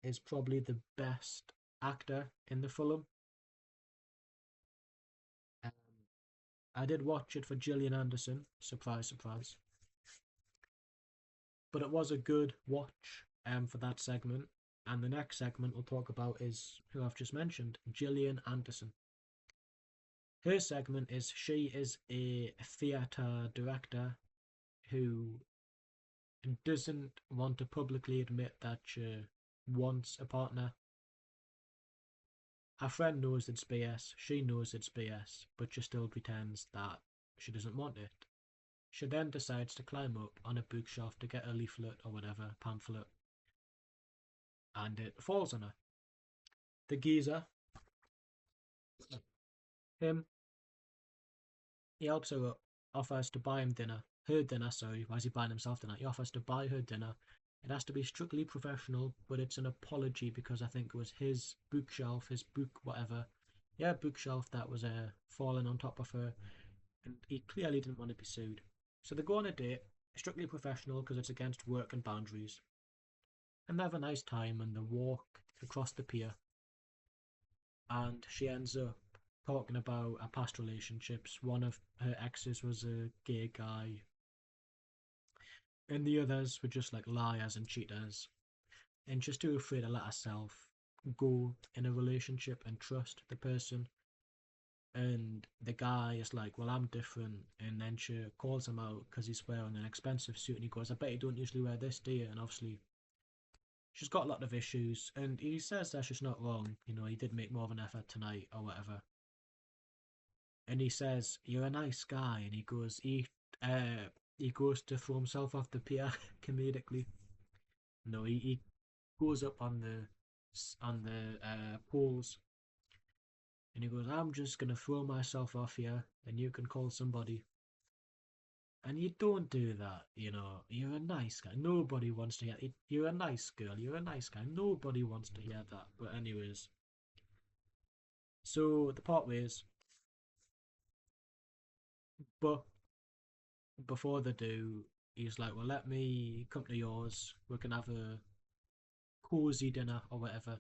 is probably the best actor in the film. Um, I did watch it for Gillian Anderson. Surprise, surprise. But it was a good watch for that segment. And the next segment we'll talk about is who I've just mentioned, Gillian Anderson. Her segment is she is a theatre director who doesn't want to publicly admit that she wants a partner. Her friend knows it's BS, she knows it's BS, but she still pretends that she doesn't want it. She then decides to climb up on a bookshelf to get a leaflet or whatever, pamphlet, and it falls on her. The geezer, him, he helps her up, offers to buy him dinner. Her dinner, sorry, why is he buying himself dinner? He offers to buy her dinner. It has to be strictly professional, but it's an apology because I think it was his bookshelf, his book, whatever. Yeah, bookshelf that was falling on top of her, and he clearly didn't want to be sued. So they go on a date, strictly professional because it's against work and boundaries, and they have a nice time and they walk across the pier, and she ends up talking about her past relationships. One of her exes was a gay guy, and the others were just like liars and cheaters, and just too afraid to let herself go in a relationship and trust the person. And the guy is like, well, I'm different. And then she calls him out because he's wearing an expensive suit. And he goes, I bet you don't usually wear this, do you? And obviously, she's got a lot of issues. And he says that she's not wrong. He did make more of an effort tonight or whatever. And he says, you're a nice guy. And he goes to throw himself off the pier comedically. No, he goes up on the poles and he goes, I'm just gonna throw myself off here and you can call somebody. And you don't do that, You're a nice guy. Nobody wants to hear it. You're a nice girl. You're a nice guy. Nobody wants to hear that. But anyways, so the part ways, but before they do, he's like, well, let me come to yours. We can have a cozy dinner or whatever.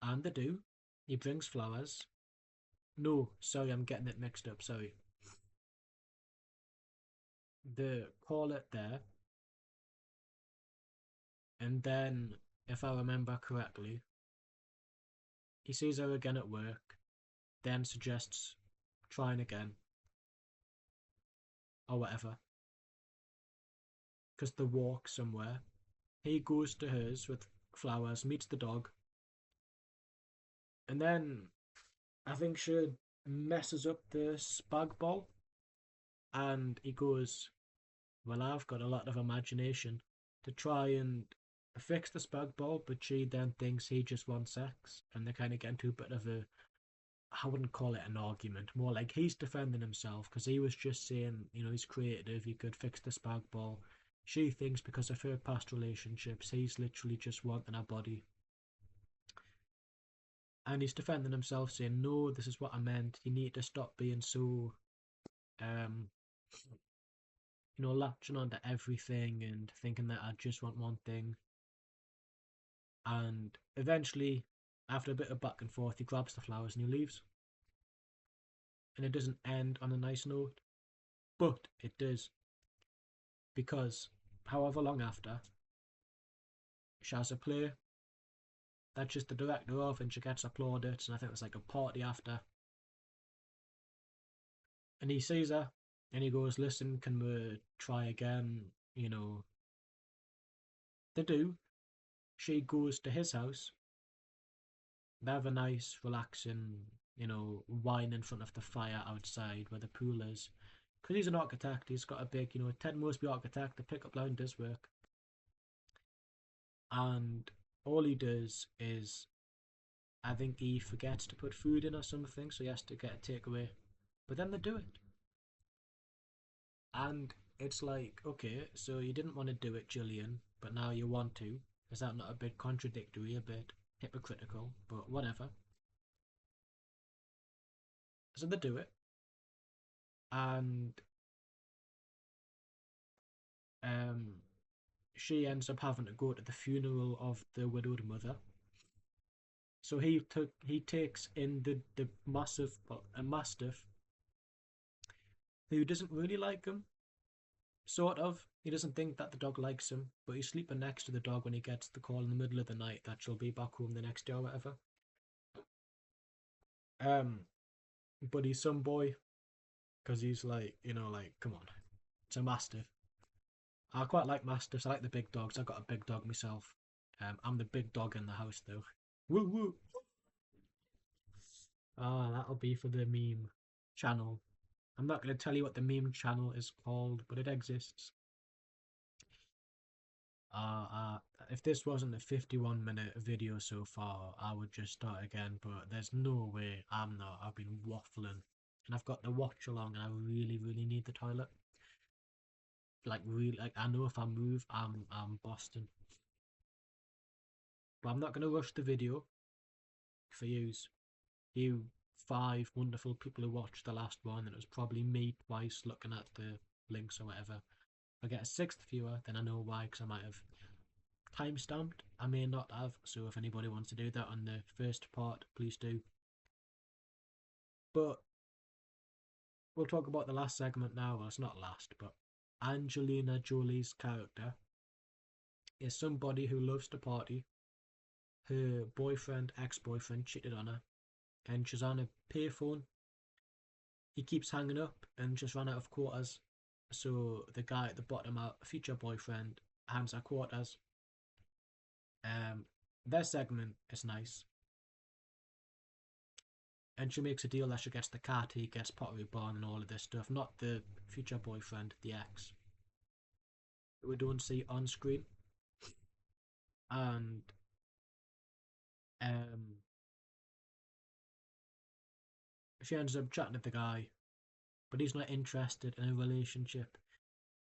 And they do. He brings flowers. No, sorry, I'm getting it mixed up. Sorry. They call it there, and then, if I remember correctly, he sees her again at work, then suggests trying again, or whatever, because they walk somewhere. He goes to hers with flowers, meets the dog, and then I think she messes up the spag bol, and he goes, well, I've got a lot of imagination to try and fix the spag bol, but she then thinks he just wants sex, and they kind of get into a bit of a, I wouldn't call it an argument, more like he's defending himself because he was just saying, he's creative, he could fix the spag ball. She thinks because of her past relationships, he's literally just wanting her body. And he's defending himself, saying, no, this is what I meant. You need to stop being so, um, latching onto everything and thinking that I just want one thing. And eventually, after a bit of back and forth, he grabs the flowers and he leaves. and it doesn't end on a nice note, but it does, because however long after, she has a play that just the director of, and she gets applauded, and I think it's like a party after, and he sees her, and he goes, listen, can we try again, you know. They do. She goes to his house. They have a nice, relaxing, wine in front of the fire outside where the pool is. Because he's an architect, he's got a big, Ted Mosby architect, the pickup line does work. And all he does is, I think he forgets to put food in or something, so he has to get a takeaway. But then they do it. And it's like, okay, so you didn't want to do it, Gillian, but now you want to. Is that not a bit contradictory, a bit hypocritical? But whatever. So they do it, and um, she ends up having to go to the funeral of the widowed mother. So he takes in the massive, well, a mastiff who doesn't really like him. Sort of. He doesn't think that the dog likes him, but he's sleeping next to the dog when he gets the call in the middle of the night that she'll be back home the next day or whatever. Um, but he's some boy, because he's like, like, come on, it's a mastiff. I quite like mastiffs. I like the big dogs. I got a big dog myself. I'm the big dog in the house though. Woo woo. Ah, that'll be for the meme channel. I'm not going to tell you what the meme channel is called, but it exists. Uh, if this wasn't a 51-minute video so far, I would just start again, but there's no way I'm not. I've been waffling, and I've got the watch along, and I really, really need the toilet. Like, really, like, I know if I move, I'm Boston. But I'm not going to rush the video for you 5 wonderful people who watched the last one, and it was probably me twice looking at the links or whatever. If I get a 6th viewer, then I know why, because I might have time-stamped. I may not have, so if anybody wants to do that on the first part, please do. But we'll talk about the last segment now. Well, it's not last, but Angelina Jolie's character is somebody who loves to party. Her boyfriend, ex-boyfriend, cheated on her, and she's on a payphone. He keeps hanging up and just ran out of quarters. So the guy at the bottom, our future boyfriend, hands her quarters. Their segment is nice. And she makes a deal that she gets the cat, he gets Pottery Barn and all of this stuff. Not the future boyfriend, the ex. We don't see on screen. And she ends up chatting to the guy, but he's not interested in a relationship.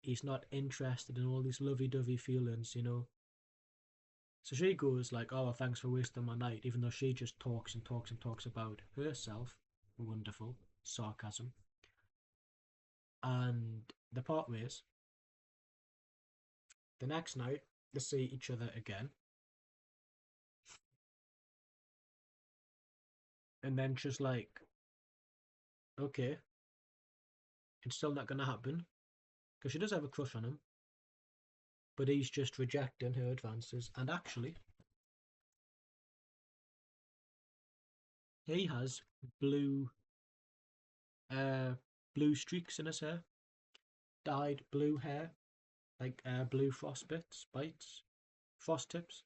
He's not interested in all these lovey-dovey feelings, So she goes like, oh, thanks for wasting my night, even though she just talks and talks and talks about herself. Wonderful. Sarcasm. And they part ways. The next night, they see each other again. And then she's like, okay, it's still not going to happen. Because she does have a crush on him. But he's just rejecting her advances. And actually, he has blue blue streaks in his hair. Dyed blue hair. Like blue frost bites. Frost tips.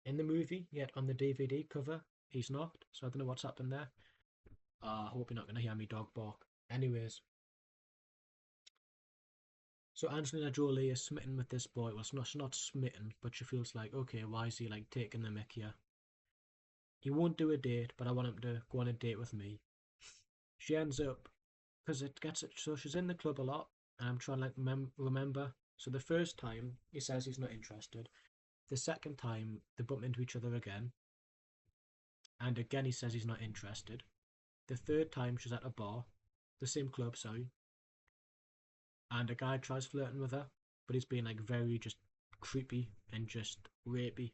In the movie, yet on the DVD cover, he's not. So I don't know what's happened there. I hope you're not going to hear me dog bark. Anyways. So Angelina Jolie is smitten with this boy. Well, she's not smitten, but she feels like, okay, why is he like taking the mick here? He won't do a date, but I want him to go on a date with me. She ends up, because it gets it, so she's in the club a lot, and I'm trying to like remember. So the first time, he says he's not interested. The second time, they bump into each other again, and again he says he's not interested. The third time, she's at a bar, the same club, sorry, and a guy tries flirting with her, but he's being like very just creepy and just rapey.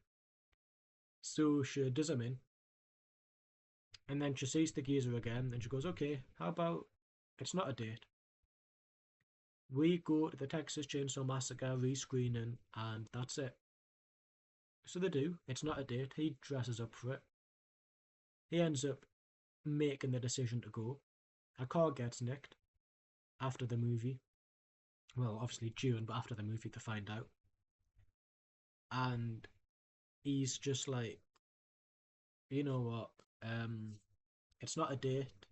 So she does him in, And then she sees the geezer again, and she goes, "Okay, how about it's not a date? We go to the Texas Chainsaw Massacre rescreening, and that's it." So they do. It's not a date. He dresses up for it. He ends up making the decision to go. A car gets nicked after the movie. Well, obviously during, but after the movie to find out. And he's just like, you know what? It's not a date,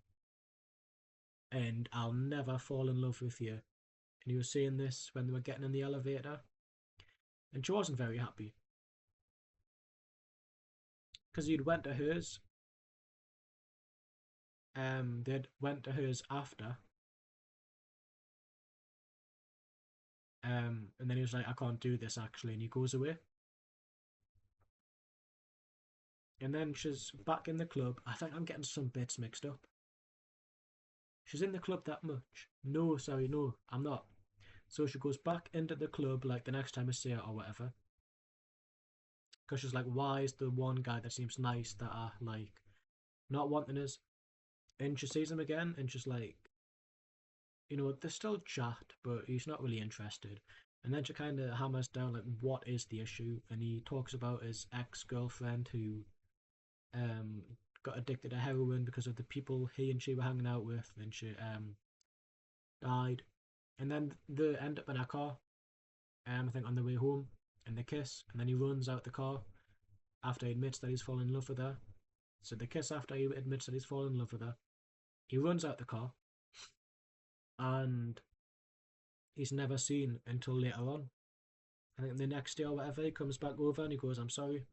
and I'll never fall in love with you. And he was saying this when they were getting in the elevator, and she wasn't very happy because he'd went to hers. They'd went to hers after. And then he was like, "I can't do this actually," and he goes away. And then she's back in the club. I think I'm getting some bits mixed up. She's in the club that much. No, sorry, no, I'm not. So she goes back into the club like the next time I see her or whatever. Because she's like, why is the one guy that seems nice that I like not wanting us? And she sees him again and she's like, they still chat, but he's not really interested. And then she kind of hammers down like, what is the issue? And he talks about his ex-girlfriend who um got addicted to heroin because of the people he and she were hanging out with, and she died. And then they end up in a car, I think on the way home, and they kiss, and then he runs out the car after he admits that he's fallen in love with her. So they kiss after he admits that he's fallen in love with her. He runs out the car, and he's never seen until later on. I think the next day or whatever, he comes back over and he goes, "I'm sorry."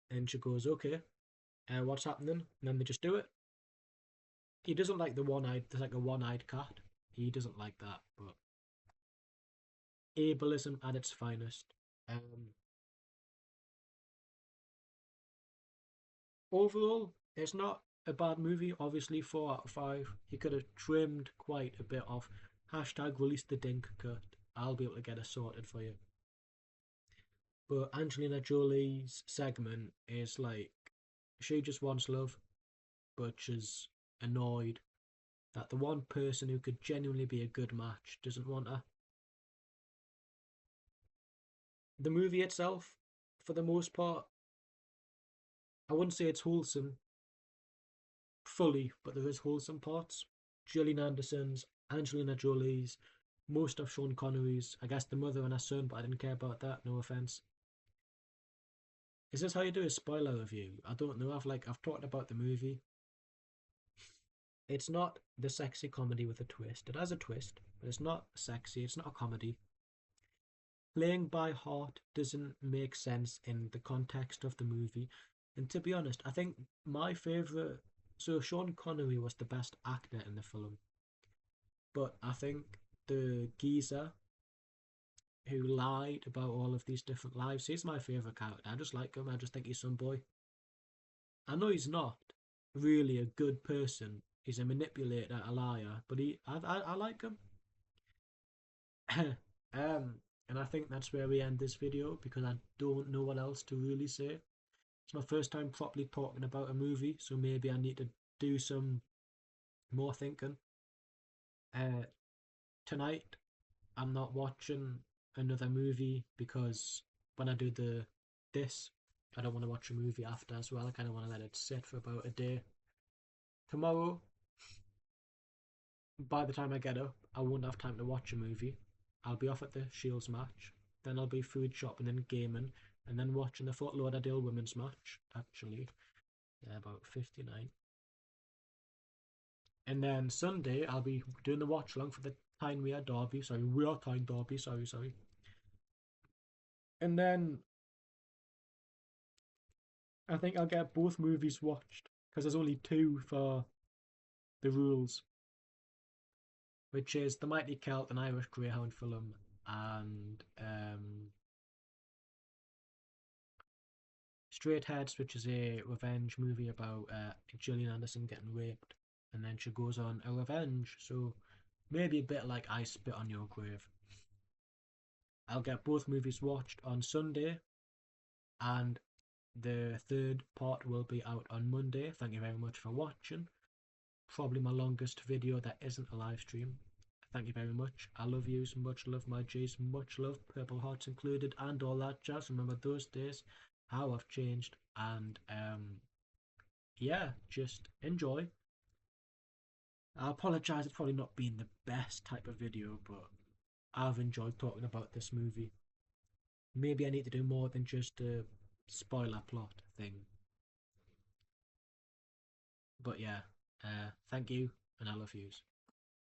And she goes, "Okay, what's happening?" And then they just do it. He doesn't like the one-eyed, there's like a one-eyed cat. He doesn't like that, but ableism at its finest. Um, Overall, it's not a bad movie. Obviously, 4 out of 5. He could have trimmed quite a bit off. Hashtag release the dink cut. I'll be able to get it sorted for you. But Angelina Jolie's segment is like, she just wants love, but she's annoyed that the one person who could genuinely be a good match doesn't want her. The movie itself, for the most part, I wouldn't say it's wholesome fully, but there is wholesome parts. Gillian Anderson's, Angelina Jolie's, most of Sean Connery's, I guess the mother and her son, but I didn't care about that, no offense. Is this how you do a spoiler review? I don't know. I've talked about the movie. It's not the sexy comedy with a twist. It has a twist, but it's not sexy, it's not a comedy. Playing by heart doesn't make sense in the context of the movie. And to be honest, I think my favourite. So, Sean Connery was the best actor in the film, but I think the geezer who lied about all of these different lives, he's my favourite character. I just like him, I just think he's some boy. I know he's not really a good person, he's a manipulator, a liar, but I like him. And I think that's where we end this video because I don't know what else to really say. It's my first time properly talking about a movie, so maybe I need to do some more thinking. Uh, Tonight, I'm not watching another movie because when I do this, I don't want to watch a movie after as well. I kind of want to let it sit for about a day. Tomorrow, by the time I get up, I won't have time to watch a movie. I'll be off at the Shields match, then I'll be food shopping and gaming, and then watching the Fort Lauderdale women's match, actually. Yeah, about 59. And then Sunday, I'll be doing the watch along for the Tyne-Wear Derby. Sorry, Wear Tyne Derby. Sorry. And then I think I'll get both movies watched because there's only two for the rules, which is The Mighty Celt, an Irish Greyhound film, and Straight Heads, which is a revenge movie about Gillian Anderson getting raped, and then she goes on a revenge. So maybe a bit like I Spit on Your Grave. I'll get both movies watched on Sunday, and The third part will be out on Monday. Thank you very much for watching. Probably my longest video that isn't a live stream. Thank you very much. I love yous. Much love, my G's. Much love, Purple Hearts included, and all that jazz. Remember those days, how I've changed. And yeah, just enjoy. I apologise, it's probably not been the best type of video, but I've enjoyed talking about this movie. Maybe I need to do more than just a spoiler plot thing. But yeah, thank you, and I love yous.